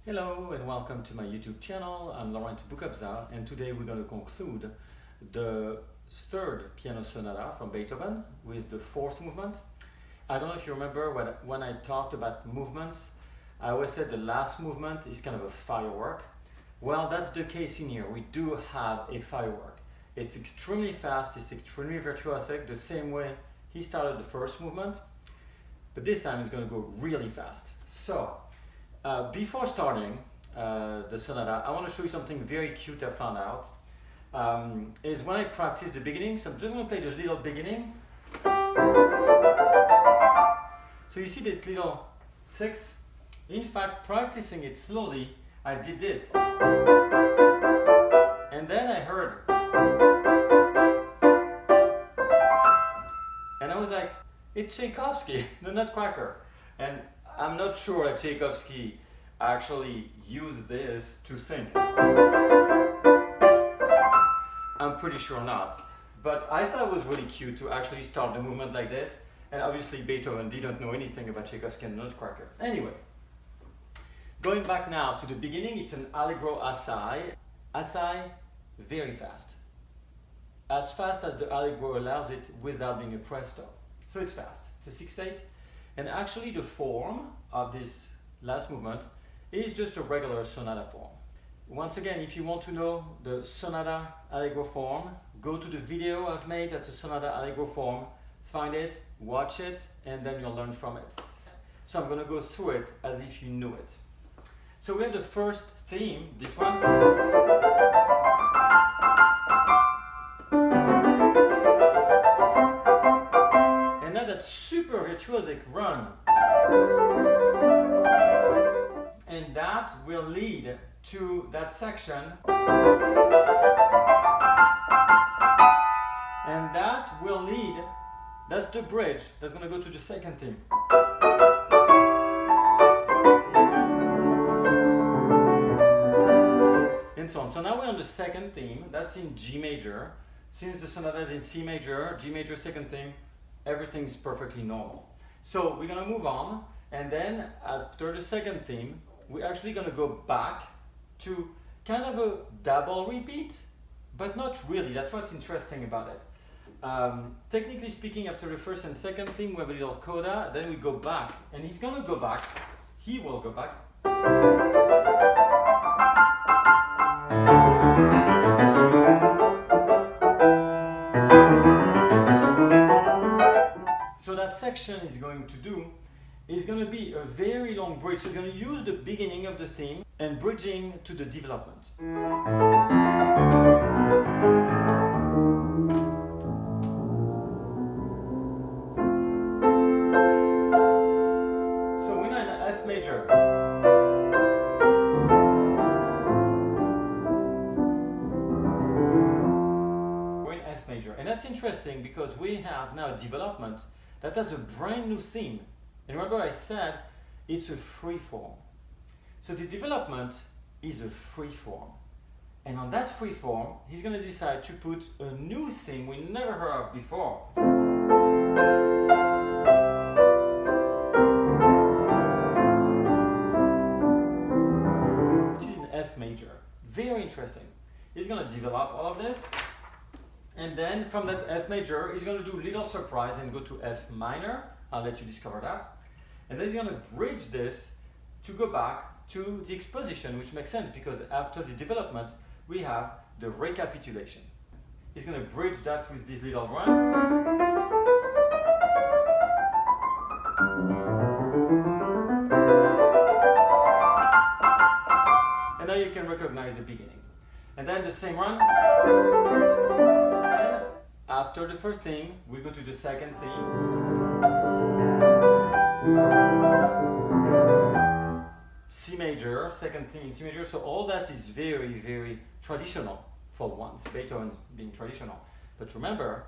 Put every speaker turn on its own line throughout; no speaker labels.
Hello and welcome to my YouTube channel. I'm Laurent Boukobza and today we're going to conclude the third piano sonata from Beethoven with the fourth movement. I don't know if you remember when I talked about movements, I always said the last movement is kind of a firework. Well, that's the case in here. We do have a firework. It's extremely fast, it's extremely virtuosic, the same way he started the first movement, but this time it's going to go really fast. So, before starting the sonata, I want to show you something very cute I found out. Is when I practice the beginning, so I'm just going to play the little beginning. So you see this little six? In fact, practicing it slowly, I did this. And then I heard. And I was like, it's Tchaikovsky, the Nutcracker. And I'm not sure that Tchaikovsky actually used this to think. I'm pretty sure not. But I thought it was really cute to actually start the movement like this. And obviously Beethoven didn't know anything about Tchaikovsky and the Nutcracker. Anyway, going back now to the beginning, it's an allegro assai. Assai, very fast. As fast as the allegro allows it without being a presto. So it's fast. It's a 6/8. And actually the form of this last movement is just a regular sonata form. Once again, if you want to know the sonata allegro form, go to the video I've made that's a sonata allegro form, find it, watch it, and then you'll learn from it. So I'm going to go through it as if you knew it. So we have the first theme, this one. And now that super virtuosic run. And that will lead to that section. And that will lead, that's the bridge, that's going to go to the second theme. And so on. So now we're on the second theme, that's in G major. Since the sonata is in C major, G major second theme, everything's perfectly normal. So we're going to move on, and then after the second theme, we're actually going to go back to kind of a double repeat, but not really. That's what's interesting about it. Technically speaking, after the first and second theme, we have a little coda, then we go back, and he's going to go back, he will go back. So that section is going to be a very long bridge. So it's going to use the beginning of the theme and bridging to the development. So we're now in F major. We're in F major. And that's interesting because we have now a development that has a brand new theme. And remember I said it's a free form. So the development is a free form. And on that free form, he's going to decide to put a new theme we never heard of before. Which is in F major. Very interesting. He's going to develop all of this. And then from that F major, he's going to do a little surprise and go to F minor. I'll let you discover that. And then he's going to bridge this to go back to the exposition, which makes sense because after the development, we have the recapitulation. He's going to bridge that with this little run. And now you can recognize the beginning. And then the same run. And then after the first theme, we go to the second theme. C major, second theme in C major, so all that is very, very traditional for once, Beethoven being traditional. But remember,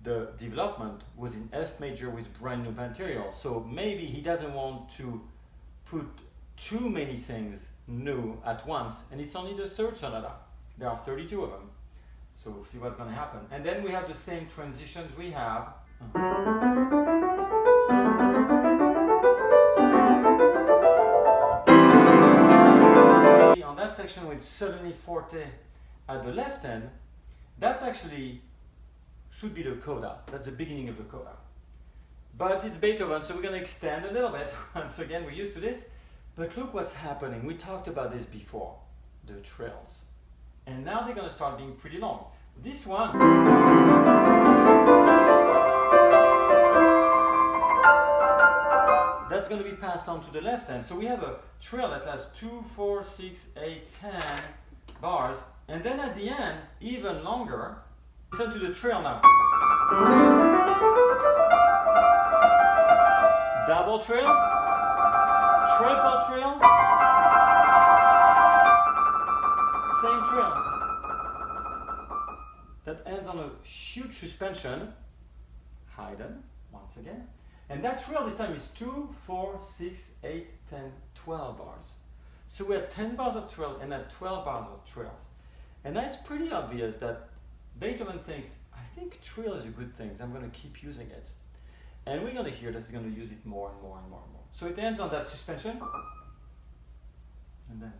the development was in F major with brand new material, so maybe he doesn't want to put too many things new at once, and it's only the third sonata. There are 32 of them, so see what's going to happen. And then we have the same transitions we have. section with suddenly forte at the left end, that's actually should be the coda. That's the beginning of the coda. But it's Beethoven, so we're going to extend a little bit. Once again, we're used to this. But look what's happening. We talked about this before, the trills. And now they're going to start being pretty long. This one, that's going to be passed on to the left hand. So we have a trill that lasts 2, 4, 6, 8, 10 bars. And then at the end, even longer, listen to the trill now. Double trill, triple trill, same trill. That ends on a huge suspension, Haydn, once again. And that trill this time is 2, 4, 6, 8, 10, 12 bars. So we had 10 bars of trill and had 12 bars of trills. And now it's pretty obvious that Beethoven thinks, I think trill is a good thing, so I'm going to keep using it. And we're going to hear that he's going to use it more and more and more and more. So it ends on that suspension. And then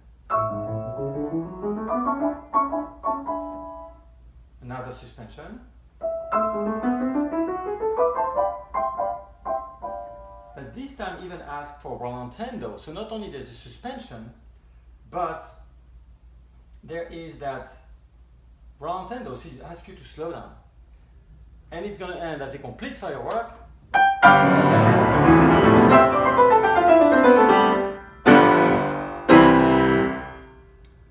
another suspension. But this time even ask for rallentando. So not only there's a suspension, but there is that rallentando. So he asks you to slow down. And it's going to end as a complete firework.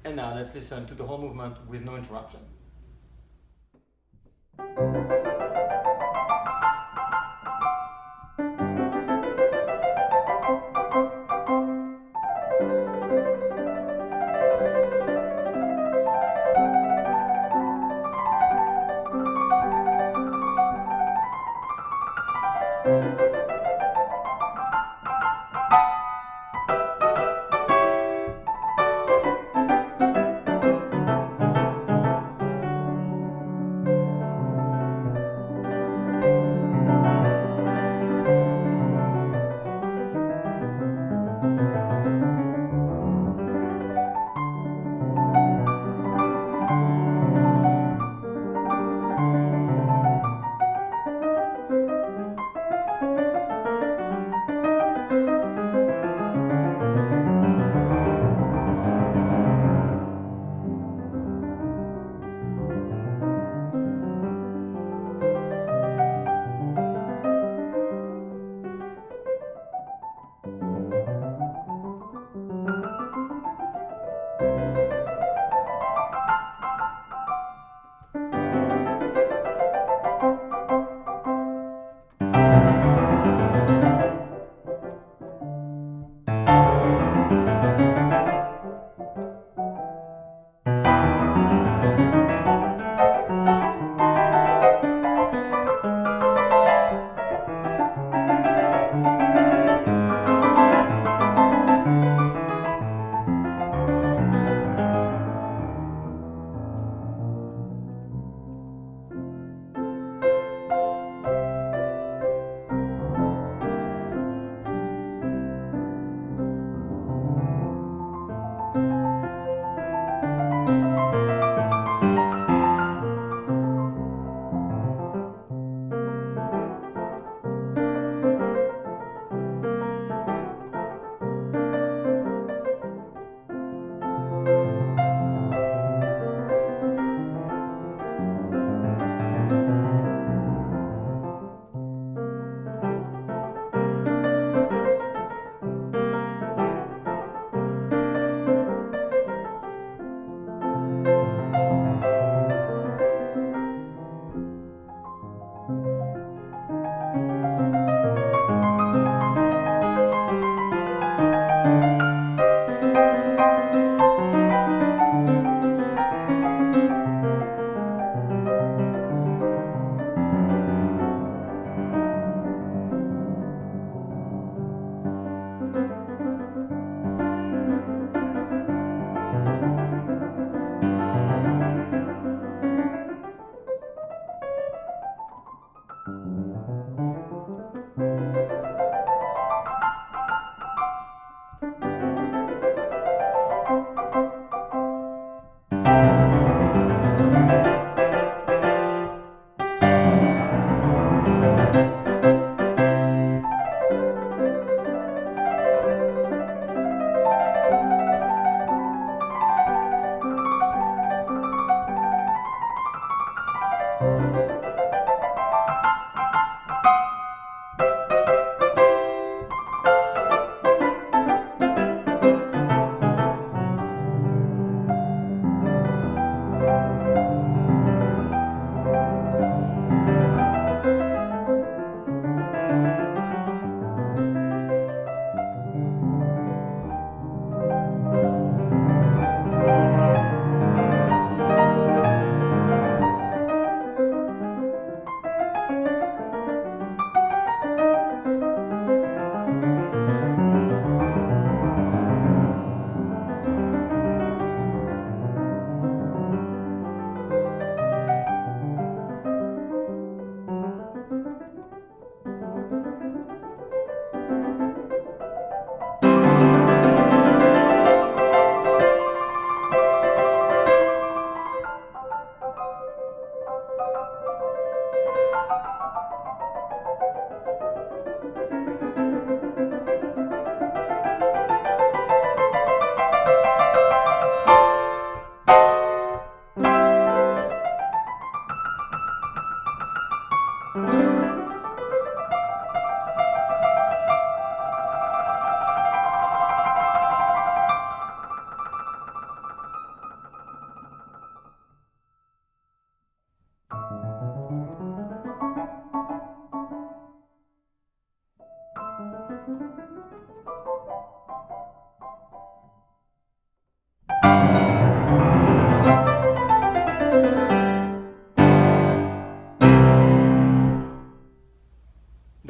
And now let's listen to the whole movement with no interruption.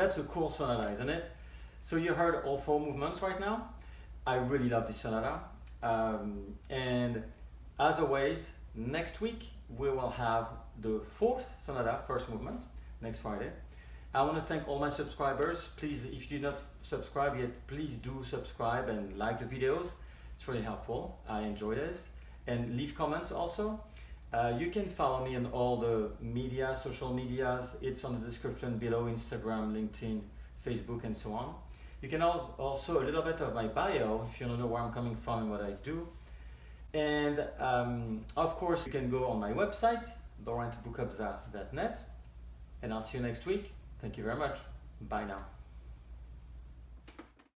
that's a cool sonata, isn't it? So you heard all 4 movements right now. I really love this sonata. And as always, next week we will have the 4th sonata, first movement, next Friday. I want to thank all my subscribers. Please, if you did not subscribe yet, please do subscribe and like the videos. It's really helpful. I enjoy this. And leave comments also. You can follow me on all the media, social medias. It's on the description below: Instagram, LinkedIn, Facebook, and so on. You can also a little bit of my bio if you don't know where I'm coming from and what I do. And of course, you can go on my website, laurentboukobza.net. And I'll see you next week. Thank you very much. Bye now.